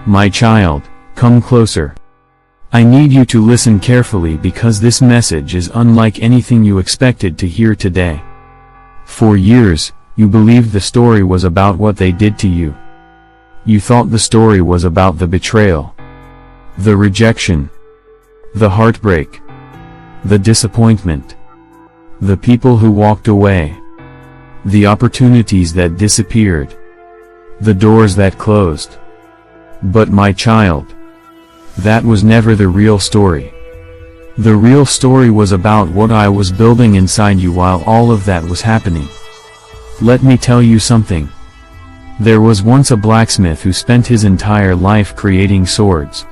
My child, come closer. I need you to listen carefully because this message is unlike anything you expected to hear today. For years, you believed the story was about what they did to you. You thought the story was about the betrayal, the rejection, the heartbreak, the disappointment, the people who walked away, the opportunities that disappeared, the doors that closed. But my child, that was never the real story. The real story was about what I was building inside you while all of that was happening. Let me tell you something. There was once a blacksmith who spent his entire life creating swords.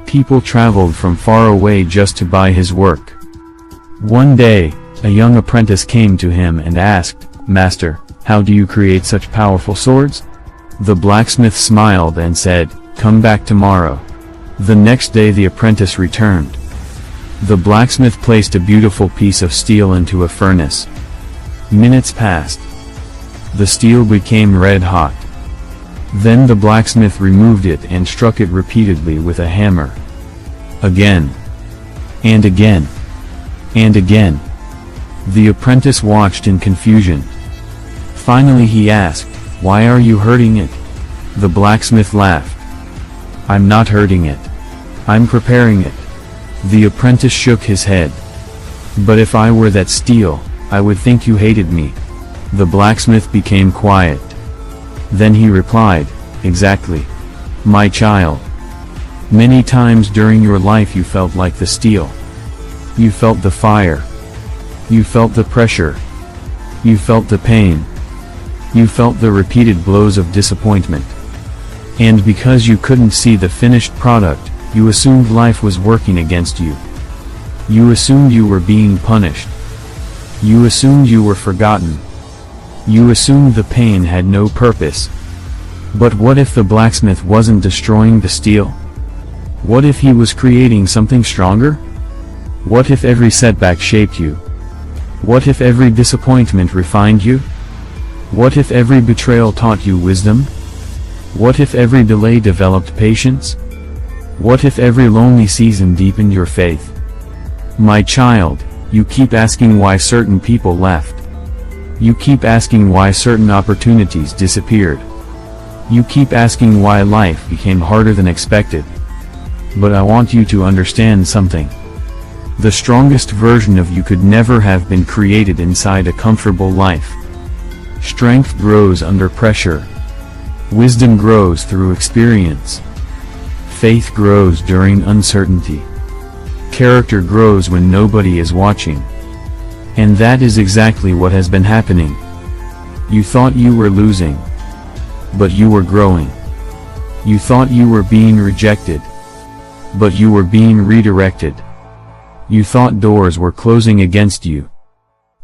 People traveled from far away just to buy his work. One day, a young apprentice came to him and asked, "Master, how do you create such powerful swords?" The blacksmith smiled and said, "Come back tomorrow." The next day the apprentice returned. The blacksmith placed a beautiful piece of steel into a furnace. Minutes passed. The steel became red hot. Then the blacksmith removed it and struck it repeatedly with a hammer. Again. And again. And again. The apprentice watched in confusion. Finally he asked, "Why are you hurting it?" The blacksmith laughed. "I'm not hurting it. I'm preparing it." The apprentice shook his head. "But if I were that steel, I would think you hated me." The blacksmith became quiet. Then he replied, "Exactly. My child. Many times during your life you felt like the steel. You felt the fire. You felt the pressure. You felt the pain. You felt the repeated blows of disappointment. And because you couldn't see the finished product, you assumed life was working against you. You assumed you were being punished. You assumed you were forgotten. You assumed the pain had no purpose. But what if the blacksmith wasn't destroying the steel? What if he was creating something stronger? What if every setback shaped you? What if every disappointment refined you? What if every betrayal taught you wisdom? What if every delay developed patience? What if every lonely season deepened your faith? My child, you keep asking why certain people left. You keep asking why certain opportunities disappeared. You keep asking why life became harder than expected. But I want you to understand something. The strongest version of you could never have been created inside a comfortable life. Strength grows under pressure. Wisdom grows through experience. Faith grows during uncertainty. Character grows when nobody is watching. And that is exactly what has been happening. You thought you were losing. But you were growing. You thought you were being rejected. But you were being redirected. You thought doors were closing against you.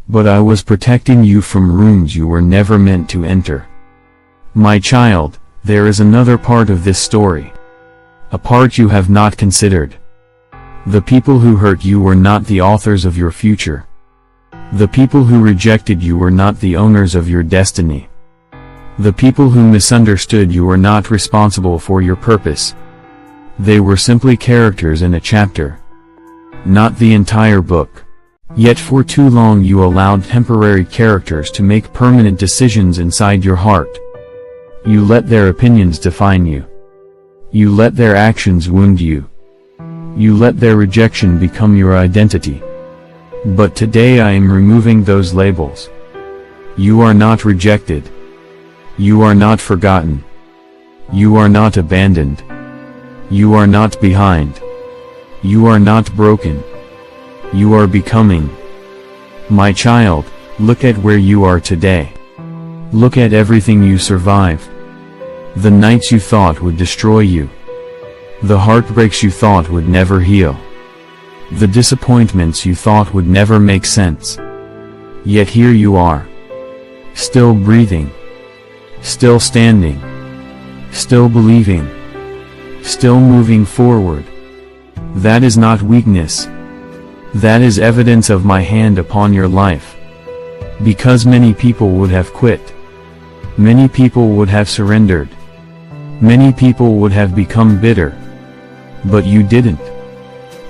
But I was protecting you from rooms you were never meant to enter. My child, there is another part of this story. A part you have not considered. The people who hurt you were not the authors of your future. The people who rejected you were not the owners of your destiny. The people who misunderstood you were not responsible for your purpose. They were simply characters in a chapter, not the entire book. Yet for too long you allowed temporary characters to make permanent decisions inside your heart. You let their opinions define you. You let their actions wound you. You let their rejection become your identity. But today I am removing those labels. You are not rejected. You are not forgotten. You are not abandoned. You are not behind. You are not broken. You are becoming. My child, look at where you are today. Look at everything you survived. The nights you thought would destroy you. The heartbreaks you thought would never heal. The disappointments you thought would never make sense. Yet here you are. Still breathing. Still standing. Still believing. Still moving forward. That is not weakness. That is evidence of my hand upon your life. Because many people would have quit. Many people would have surrendered. Many people would have become bitter. But you didn't.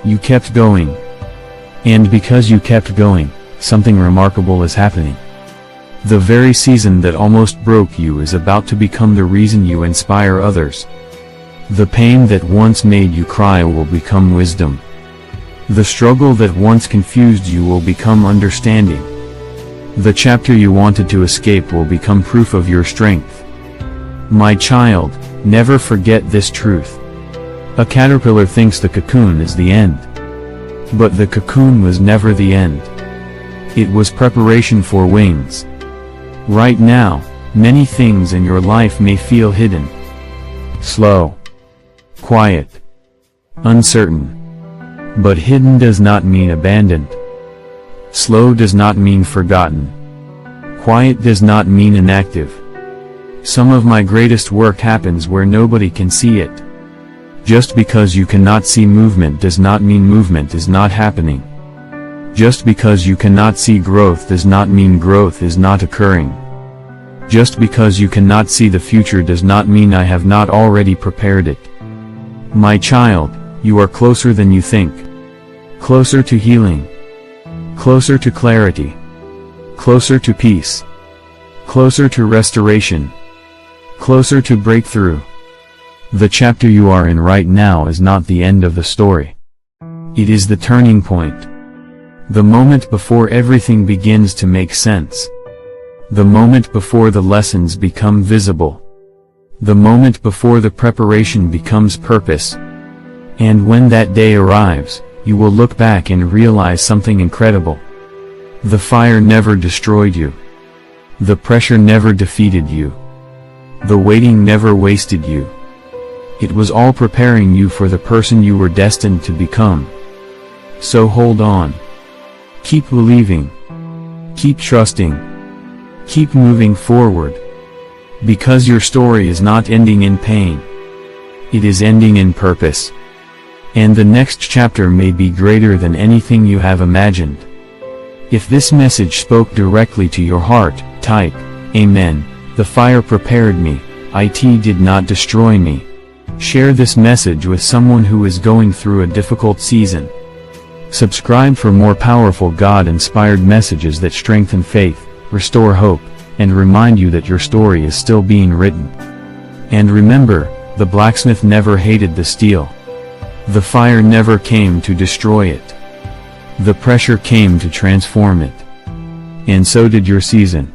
You kept going. And because you kept going, something remarkable is happening. The very season that almost broke you is about to become the reason you inspire others. The pain that once made you cry will become wisdom. The struggle that once confused you will become understanding. The chapter you wanted to escape will become proof of your strength. My child, never forget this truth. A caterpillar thinks the cocoon is the end. But the cocoon was never the end. It was preparation for wings. Right now, many things in your life may feel hidden. Slow. Quiet. Uncertain. But hidden does not mean abandoned. Slow does not mean forgotten. Quiet does not mean inactive. Some of my greatest work happens where nobody can see it. Just because you cannot see movement does not mean movement is not happening. Just because you cannot see growth does not mean growth is not occurring. Just because you cannot see the future does not mean I have not already prepared it. My child, you are closer than you think. Closer to healing. Closer to clarity. Closer to peace. Closer to restoration. Closer to breakthrough. The chapter you are in right now is not the end of the story. It is the turning point. The moment before everything begins to make sense. The moment before the lessons become visible. The moment before the preparation becomes purpose. And when that day arrives, you will look back and realize something incredible. The fire never destroyed you. The pressure never defeated you. The waiting never wasted you. It was all preparing you for the person you were destined to become. So hold on. Keep believing. Keep trusting. Keep moving forward. Because your story is not ending in pain. It is ending in purpose. And the next chapter may be greater than anything you have imagined. If this message spoke directly to your heart, type, Amen. The fire prepared me, it did not destroy me. Share this message with someone who is going through a difficult season. Subscribe for more powerful God-inspired messages that strengthen faith, restore hope, and remind you that your story is still being written. And remember, the blacksmith never hated the steel. The fire never came to destroy it. The pressure came to transform it. And so did your season.